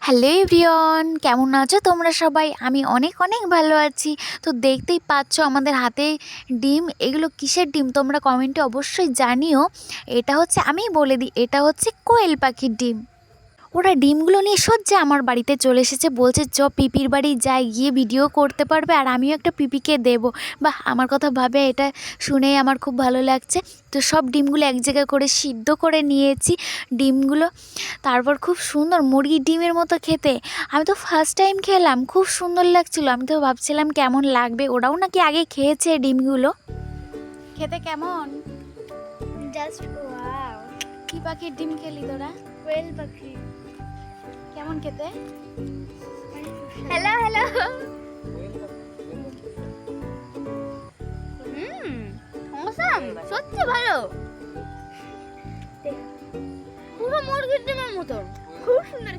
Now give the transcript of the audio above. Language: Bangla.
হ্যালো এভরিওয়ান, কেমন আছো তোমরা সবাই? আমি অনেক অনেক ভালো আছি। তো দেখতেই পাচ্ছ আমাদের হাতে ডিম। এগুলো কিসের ডিম তোমরা কমেন্টে অবশ্যই জানিও। এটা হচ্ছে, আমি বলে দিই, এটা হচ্ছে কোয়েল পাখির ডিম। ওরা ডিমগুলো নিয়ে সহ্যে আমার বাড়িতে চলে এসেছে, বলছে চ পিপির বাড়ি যাই, গিয়ে ভিডিও করতে পারবে আর আমিও একটা পিপিকে দেবো। বাহ, আমার কথা ভাবে এটা শুনেই আমার খুব ভালো লাগছে। তো সব ডিমগুলো এক জায়গায় করে সিদ্ধ করে নিয়েছি ডিমগুলো। তারপর খুব সুন্দর মুরগির ডিমের মতো খেতে। আমি তো ফার্স্ট টাইম খেলাম, খুব সুন্দর লাগছিল। আমি তো ভাবছিলাম কেমন লাগবে, ওরাও নাকি আগে খেয়েছে ডিমগুলো। খেতে কেমন? Just wow. কি পাখির ডিম খেলি তোরা? কোয়েল পাখি। কেমন খেতে? Hello hello. অসাম, সত্যি ভালো। পুরো মুরগির ডিমের মতো, খুব সুন্দর।